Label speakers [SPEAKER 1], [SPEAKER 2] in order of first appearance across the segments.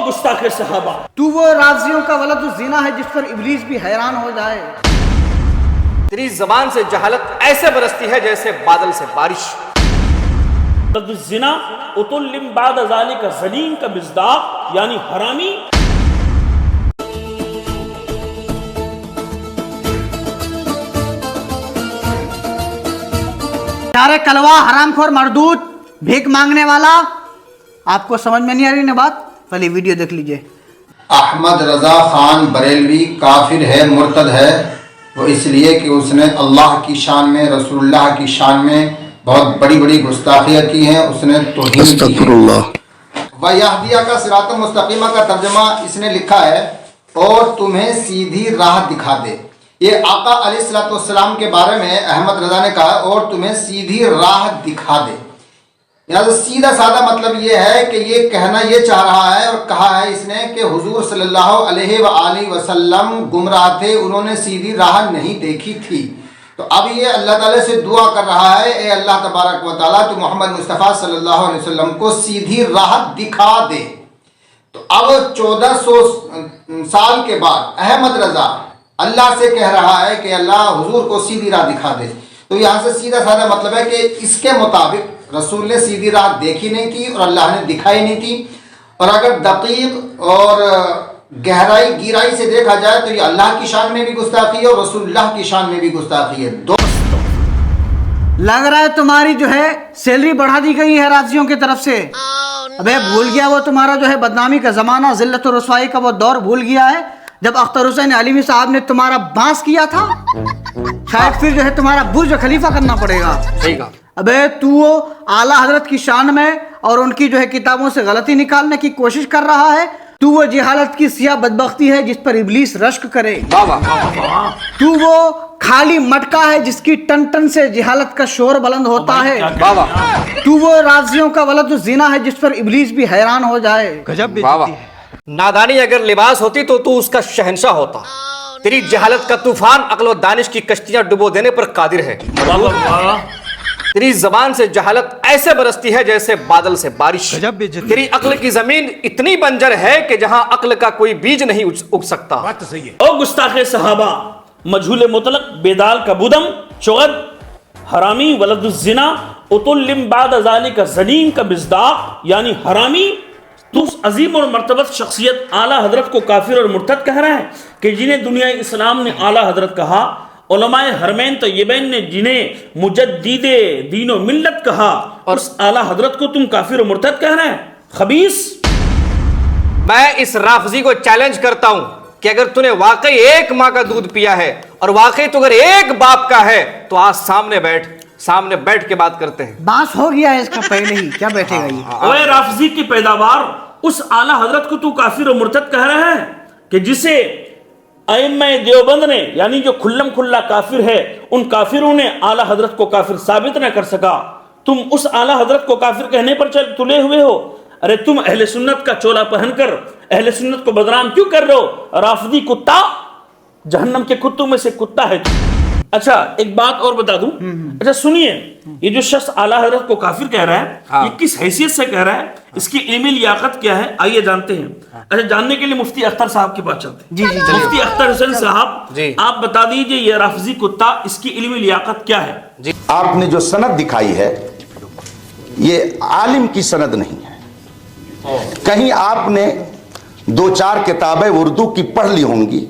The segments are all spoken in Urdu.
[SPEAKER 1] گستاخ صحابہ،
[SPEAKER 2] تو وہ راضیوں کا ولد الزنا ہے جس پر ابلیس بھی حیران ہو جائے۔
[SPEAKER 3] تیری زبان سے جہالت ایسے برستی ہے جیسے بادل سے بارش۔
[SPEAKER 1] ولد الزنا اتل بعد ذالک زنیم کا مصداق یعنی حرامی۔
[SPEAKER 2] یار کلوا، حرام خور، مردود، بھیک مانگنے والا، آپ کو سمجھ میں نہیں آ رہی نا بات؟ پہلے ویڈیو دیکھ لیجئے۔
[SPEAKER 4] احمد رضا خان بریلوی کافر ہے، مرتد ہے، وہ اس لیے کہ اس نے اللہ کی شان میں، رسول اللہ کی شان میں بہت بڑی بڑی گستاخیاں کی ہیں، اس نے توہین کی ہے۔ وَيَهْدِيَكَ صِرَاطً مُسْتَقِيمًا کا ترجمہ اس نے لکھا ہے اور تمہیں سیدھی راہ دکھا دے۔ یہ آقا علیہ الصلوۃ والسلام کے بارے میں احمد رضا نے کہا اور تمہیں سیدھی راہ دکھا دے۔ یعنی سیدھا سادہ مطلب یہ ہے کہ یہ کہنا یہ چاہ رہا ہے اور کہا ہے اس نے کہ حضور صلی اللہ علیہ وآلہ وسلم گمراہ تھے، انہوں نے سیدھی راہ نہیں دیکھی تھی۔ تو اب یہ اللہ تعالیٰ سے دعا کر رہا ہے، اے اللہ تبارک و تعالیٰ تو محمد مصطفیٰ صلی اللہ علیہ وسلم کو سیدھی راہ دکھا دے۔ تو اب 1400 سال کے بعد احمد رضا اللہ سے کہہ رہا ہے کہ اللہ حضور کو سیدھی راہ دکھا دے۔ تو یہاں سے سیدھا سادہ مطلب ہے کہ اس کے مطابق رسول نے سیدھی راہ دیکھی نہیں تھی اور اللہ نے دکھائی نہیں تھی، اور اگر دقیق اور گہرائی سے دیکھا جائے تو یہ اللہ کی شان میں بھی گستاخی ہے اور رسول اللہ کی شان میں بھی گستاخی ہے۔
[SPEAKER 2] لگ رہا ہے تمہاری جو ہے سیلری بڑھا دی گئی ہے راضیوں کی طرف سے۔ ابے بھول گیا وہ تمہارا جو ہے بدنامی کا زمانہ، ذلت و رسوائی کا وہ دور بھول گیا ہے جب اختر حسین علیمی صاحب نے تمہارا بانس کیا تھا؟ شاید پھر جو ہے تمہارا برج خلیفہ کرنا پڑے گا۔
[SPEAKER 3] صحیح کہا۔
[SPEAKER 2] ابے تو وہ اعلیٰ حضرت کی شان میں اور ان کی جو ہے کتابوں سے غلطی نکالنے کی کوشش کر رہا ہے۔ تو وہ جہالت کی سیاہ بدبختی ہے جس پر ابلیس رشک کرے۔ تو وہ خالی مٹکا ہے جس کی ٹن ٹن سے جہالت کا شور بلند ہوتا ہے۔ تو وہ راضیوں کا ولد الزنا ہے جس پر ابلیس بھی حیران ہو جائے۔
[SPEAKER 3] نادانی اگر لباس ہوتی تو تو اس کا شہنشاہ ہوتا۔ تیری جہالت کا طوفان عقل و دانش کی کشتیاں ڈبو دینے پر قادر ہے۔ تیری زبان سے جہالت ایسے برستی ہے جیسے بادل سے بارش۔ تیری عقل کی زمین اتنی بنجر ہے کہ جہاں عقل کا کوئی بیج نہیں اگ سکتا۔
[SPEAKER 1] او گستاخ صحابہ، مجہول مطلق، بیدال کا بودم، چغد، حرامی، ولد الزنا، اتل بعد ذالک زنیم کا مصداق یعنی حرامی۔ تو اس عظیم اور مرتبت شخصیت اعلیٰ حضرت کو کافر اور مرتد کہہ رہا ہے کہ جنہیں دنیا اسلام نے اعلیٰ حضرت کہا، علماء حرمین طیبین نے جنہیں مجدد دین و ملت کہا، اور اس اعلیٰ حضرت کو تم کافر و مرتد کہہ رہے ہیں؟ خبیث۔
[SPEAKER 3] میں اس رافضی کو چیلنج کرتا ہوں کہ اگر تو نے واقعی ایک ماں کا دودھ پیا ہے اور واقعی تو اگر ایک باپ کا ہے تو آج سامنے بیٹھ کے بات کرتے ہیں۔
[SPEAKER 2] بانس ہو گیا ہے اس کا پہلے ہی، کیا بیٹھے گا یہ؟
[SPEAKER 1] اوے رافضی کی پیداوار، اس اعلیٰ حضرت کو تو کافر و مرتد کہہ رہے ہیں کہ جسے ائمہ دیوبند نے یعنی جو کھلم کھلا کافر ہے ان کافروں نے اعلیٰ حضرت کو کافر ثابت نہ کر سکا، تم اس اعلیٰ حضرت کو کافر کہنے پر تلے ہوئے ہو۔ ارے تم اہل سنت کا چولا پہن کر اہل سنت کو بدنام کیوں کر رہے ہو؟ رافضی کتا، جہنم کے کتوں میں سے کتا ہے۔ اچھا ایک بات اور بتا دوں، اچھا سنیے، یہ جو شخص اعلیٰ حضرت کو کافر کہہ رہا ہے یہ کس حیثیت سے کہہ رہا ہے، اس کی علمی لیاقت کیا ہے، آئیے جانتے ہیں۔ اچھا جاننے کے لیے مفتی اختر صاحب کے پاس چلتے ہیں۔ مفتی اختر حسین صاحب آپ بتا دیجئے یہ رافضی کتا اس کی علمی لیاقت کیا ہے؟
[SPEAKER 5] آپ نے جو سند دکھائی ہے یہ عالم کی سند نہیں ہے۔ کہیں آپ نے 2-4 کتابیں اردو کی پڑھ لی ہوں گی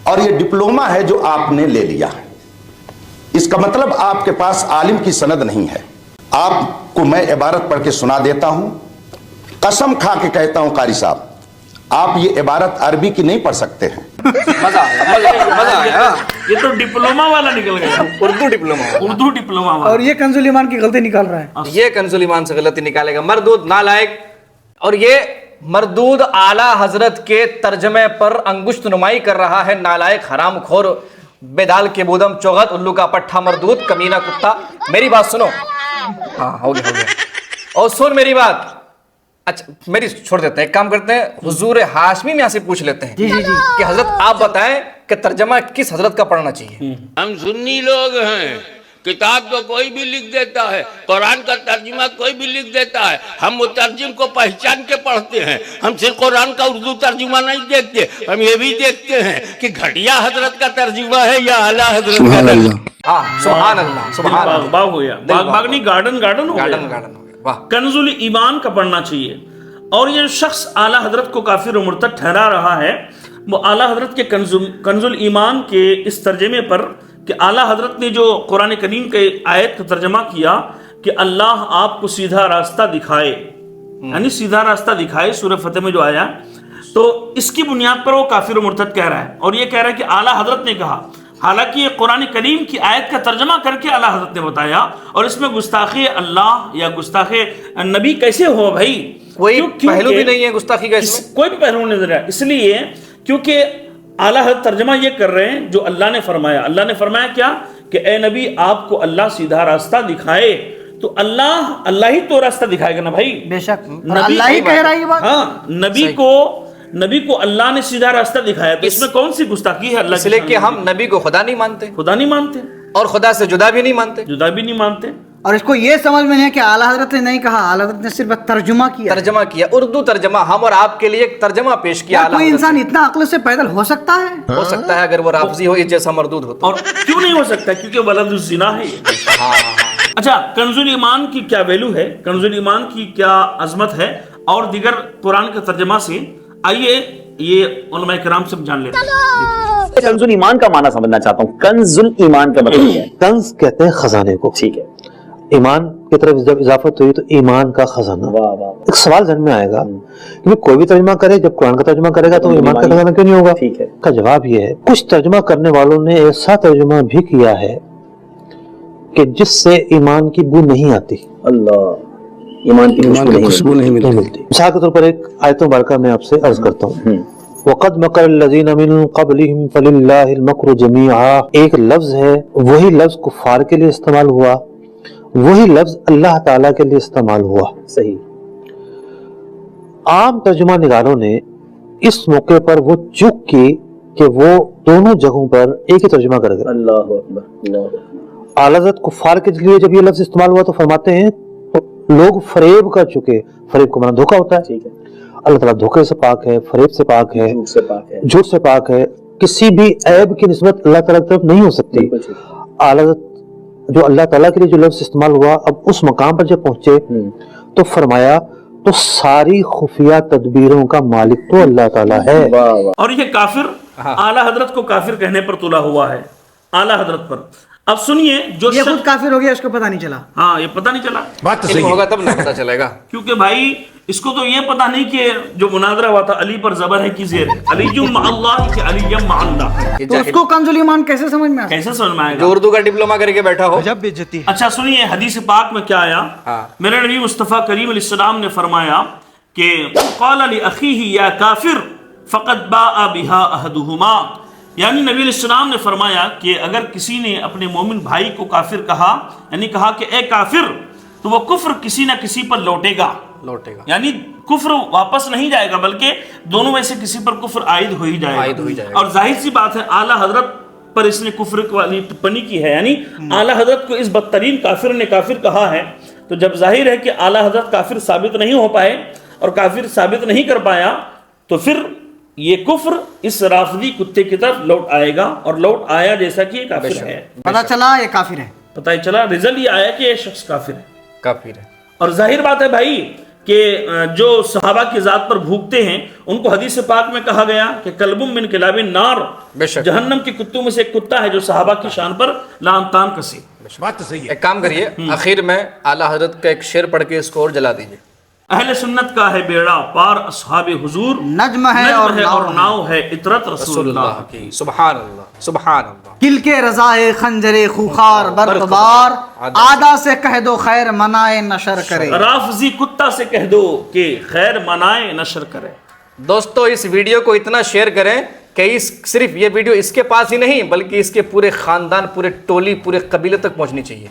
[SPEAKER 5] اور یہ ڈپلومہ ہے جو آپ نے لے لیا ہے، اس کا مطلب آپ کے پاس عالم کی سند نہیں ہے۔ آپ کو میں عبارت پڑھ کے سنا دیتا ہوں، قسم کھا کے کہتا ہوں قاری صاحب آپ یہ عبارت عربی کی نہیں پڑھ سکتے ہیں۔
[SPEAKER 3] مزہ آیا۔
[SPEAKER 1] یہ تو ڈپلومہ والا نکل گیا،
[SPEAKER 3] اردو ڈپلومہ والا،
[SPEAKER 2] اور یہ کنز الایمان کی غلطی نکال رہا ہے۔
[SPEAKER 3] یہ کنز الایمان سے غلطی نکالے گا، مردود، نالائق۔ اور یہ مردود اعلیٰ حضرت کے ترجمے پر انگشت نمائی کر رہا ہے، نالائق، حرام خور، بیدال کے بودم، چوغت، الو کا پٹھا، مردود، کمینہ کتا۔ میری بات سنو، ہاں ہو گیا اور سن میری بات۔ اچھا میری چھوڑ دیتے ہیں، ایک کام کرتے ہیں، حضور ہاشمی میں یہاں سے پوچھ لیتے ہیں کہ حضرت آپ بتائیں کہ ترجمہ کس حضرت کا پڑھنا چاہیے؟
[SPEAKER 6] ہم سنی لوگ ہیں، کتاب تو کوئی بھی لکھ دیتا ہے، قرآن کا ترجمہ کوئی بھی لکھ دیتا ہے، ہم مترجم کو پہچان کے پڑھتے ہیں، ہم صرف قرآن کا اردو ترجمہ نہیں دیکھتے، ہم یہ بھی دیکھتے ہیں کہ گھٹیا حضرت کا ترجمہ ہے یا اعلیٰ حضرت کا ترجمہ۔
[SPEAKER 3] سبحان اللہ، سبحان
[SPEAKER 1] باغ
[SPEAKER 3] اللہ،
[SPEAKER 1] باغ ہو گیا، باغ باغ نہیں، گارڈن گارڈن ہو گیا۔
[SPEAKER 3] گارڈن ہو گیا، واہ۔
[SPEAKER 1] کنز الایمان کا پڑھنا چاہیے۔ اور یہ شخص اعلیٰ حضرت کو کافر و مرتد ٹھہرا رہا ہے، وہ اعلیٰ حضرت کے کنز الایمان کے اس ترجمے پر کہ اعلیٰ حضرت نے جو قرآن کریم کے آیت کا ترجمہ کیا کہ اللہ آپ کو سیدھا راستہ دکھائے، یعنی سیدھا راستہ دکھائے، سورہ فتح میں جو آیا، تو اس کی بنیاد پر وہ کافر و مرتد کہہ رہا ہے، اور یہ کہہ رہا ہے کہ اعلیٰ حضرت نے کہا، حالانکہ یہ قرآن کریم کی آیت کا ترجمہ کر کے اعلیٰ حضرت نے بتایا، اور اس میں گستاخی اللہ یا گستاخی نبی کیسے ہو بھائی؟
[SPEAKER 3] کوئی پہلو بھی نہیں ہے گستاخی کا اس میں،
[SPEAKER 1] کوئی بھی پہلو نہیں نظر آیا، اس لیے کیونکہ اعلیٰ حضرت ترجمہ یہ کر رہے ہیں جو اللہ نے فرمایا۔ اللہ نے فرمایا کیا کہ اے نبی آپ کو اللہ سیدھا راستہ دکھائے، تو اللہ ہی تو راستہ دکھائے گا نا بھائی،
[SPEAKER 2] بے شک، اور اللہ ہی کہہ رہا ہے یہ بات۔
[SPEAKER 1] ہاں، نبی کو اللہ نے سیدھا راستہ دکھایا، تو اس میں کون سی گستاخی ہے اللہ
[SPEAKER 3] اس لیے کہ ہم نبی کو خدا نہیں مانتے،
[SPEAKER 1] خدا نہیں مانتے
[SPEAKER 3] اور خدا سے جدا بھی نہیں مانتے،
[SPEAKER 1] جدا بھی نہیں مانتے۔
[SPEAKER 2] اور اس کو یہ سمجھ میں نہیں ہے کہ اعلیٰ حضرت نے نہیں کہا، اعلیٰ حضرت نے صرف ترجمہ کیا،
[SPEAKER 3] ترجمہ کیا، اردو ترجمہ، ہم اور آپ کے لیے ایک ترجمہ پیش کیا۔
[SPEAKER 2] کوئی انسان اتنا عقل سے پیدل ہو سکتا ہے؟
[SPEAKER 3] ہو سکتا ہے اگر وہ رافضی ہو، اس جیسا مردود ہو تو۔
[SPEAKER 1] اور کیوں نہیں ہو سکتا؟ کیونکہ ولد الزنا ہے یہ۔ اچھا، کنز الایمان کی کیا ویلو ہے، کنز الایمان کی کیا عظمت ہے، اور دیگر قرآن کے ترجمہ سے آئیے یہ علماء کرام سے جان لیتے ہیں۔
[SPEAKER 7] کنز الایمان کا معنی سمجھنا چاہتا ہوں، کنز الایمان کا مطلب کیا ہے؟
[SPEAKER 8] کنز کہتے ہیں خزانے کو،
[SPEAKER 7] ٹھیک ہے،
[SPEAKER 8] ایمان کی طرف جب اضافت ہوئی تو ایمان کا خزانہ۔
[SPEAKER 7] واہ واہ،
[SPEAKER 8] ایک سوال ذہن میں آئے گا کہ کوئی بھی ترجمہ کرے، جب قرآن کا ترجمہ کرے گا تو ایمان کا خزانہ کیوں نہیں ہوگا؟
[SPEAKER 7] ٹھیک ہے،
[SPEAKER 8] کا جواب یہ ہے، کچھ ترجمہ کرنے والوں نے ایسا ترجمہ بھی کیا ہے کہ جس سے ایمان کی بو نہیں آتی،
[SPEAKER 7] اللہ، ایمان کی خوشبو نہیں
[SPEAKER 8] ملتی۔ مثال کے طور پر ایک آیت مبارکہ میں آپ سے عرض کرتا ہوں، وَقَدْ مَكَرَ الَّذِينَ مِن قَبْلِهِمْ فَلِلَّهِ الْمَكْرُ جَمِيعًا، ایک لفظ ہے، وہی لفظ کفار کے لیے استعمال ہوا، وہی لفظ اللہ تعالیٰ کے لیے استعمال ہوا۔
[SPEAKER 7] صحیح۔
[SPEAKER 8] عام ترجمہ نگاروں نے اس موقع پر وہ چوک کی کہ وہ دونوں جگہوں پر ایک ہی ترجمہ کر گئے۔
[SPEAKER 7] اللہ اکبر، اللہ اکبر۔
[SPEAKER 8] اعلیٰ حضرت کفار کے لیے جب یہ لفظ استعمال ہوا تو فرماتے ہیں لوگ فریب کر چکے، فریب کو معنی دھوکہ ہوتا ہے،
[SPEAKER 7] ٹھیک ہے،
[SPEAKER 8] اللہ تعالیٰ دھوکے سے پاک ہے، فریب سے پاک ہے،
[SPEAKER 7] جھوٹ سے پاک ہے،
[SPEAKER 8] جھوٹ سے پاک ہے، کسی بھی عیب کی نسبت اللہ تعالیٰ کی طرف نہیں ہو سکتی۔
[SPEAKER 7] بالکل ٹھیک۔
[SPEAKER 8] اعلیٰ حضرت جو اللہ تعالیٰ کے لیے جو لفظ استعمال ہوا، اب اس مقام پر جب پہنچے تو فرمایا تو ساری خفیہ تدبیروں کا مالک تو اللہ تعالیٰ ہے۔
[SPEAKER 7] واہ واہ،
[SPEAKER 1] اور یہ کافر اعلیٰ حضرت کو کافر کہنے پر تلا ہوا ہے، اعلیٰ حضرت پر۔ اب سنیے، جو
[SPEAKER 2] یہ خود کافر ہو گیا، اس کو پتہ نہیں چلا۔
[SPEAKER 1] ہاں، یہ پتہ نہیں چلا،
[SPEAKER 3] علم ہوگا تب نہ پتہ چلے گا،
[SPEAKER 1] کیونکہ بھائی اس کو تو یہ پتہ نہیں کہ جو مناظرہ ہوا تھا علی پر زبر ہے کی زیر ہے، علی مع اللہ کہ علی مع اللہ،
[SPEAKER 2] تو اس کو کنز الایمان کیسے سمجھ میں آیا؟
[SPEAKER 1] کیسے سمجھ میں آئے
[SPEAKER 3] جو
[SPEAKER 1] گا؟
[SPEAKER 3] اردو کا ڈپلوما کر کے بیٹھا ہو۔
[SPEAKER 1] اچھا سنیے، حدیث پاک میں کیا آیا؟ میرے نبی مصطفیٰ کریم علیہ السلام نے فرمایا کہ قال لأخیہ یا کافر فقد باء بہا احدہما، یعنی نبی علیہ السلام نے فرمایا کہ اگر کسی نے اپنے مومن بھائی کو کافر کہا، یعنی کہا کہ اے کافر، تو وہ کفر کسی نہ کسی پر لوٹے گا، یعنی کفر واپس نہیں جائے گا، بلکہ دونوں میں سے کسی پر کفر عائد ہو ہی جائے گا۔ اور ظاہر سی بات ہے اعلیٰ حضرت پر اس نے کفر والی ٹپنی کی ہے، یعنی اعلیٰ حضرت کو اس بدترین کافر نے کافر کہا ہے، تو جب ظاہر ہے کہ اعلیٰ حضرت کافر ثابت نہیں ہو پائے اور کافر ثابت نہیں کر پایا، تو پھر یہ کفر اس رافضی کتے کی طرف لوٹ آئے گا، اور لوٹ آیا جیسا کہ یہ کافر ہے،
[SPEAKER 2] پتہ چلا یہ کافر ہے،
[SPEAKER 1] پتہ چلا رزلٹ یہ آیا کہ یہ شخص کافر ہے،
[SPEAKER 3] کافر ہے۔
[SPEAKER 1] اور ظاہر بات ہے بھائی کہ جو صحابہ کی ذات پر بھوکتے ہیں ان کو حدیث پاک میں کہا گیا کہ کلب من کلاب النار، جہنم کے کتوں میں سے ایک کتا ہے جو صحابہ کی شان پر لعن تان کسے۔
[SPEAKER 3] ایک کام کریے، آخر میں اعلیٰ حضرت کا ایک شعر پڑھ کے اس کو اور جلا دیجیے۔
[SPEAKER 1] اہل سنت کا ہے بیڑا پار اصحاب حضور،
[SPEAKER 2] نجم ہے اور
[SPEAKER 1] ناؤ ہے اطرت رسول اللہ کی۔
[SPEAKER 3] سبحان اللہ، سبحان اللہ۔
[SPEAKER 2] کل کے رضائے خنجر خوخار برقبار، آدھا سے کہہ دو خیر منائے نشر کرے،
[SPEAKER 1] رافضی کتا سے کہہ دو کہ خیر منائے نشر کرے۔
[SPEAKER 3] دوستو اس ویڈیو کو اتنا شیئر کریں کہ صرف یہ ویڈیو اس کے پاس ہی نہیں بلکہ اس کے پورے خاندان، پورے ٹولی، پورے قبیلے تک پہنچنی چاہیے۔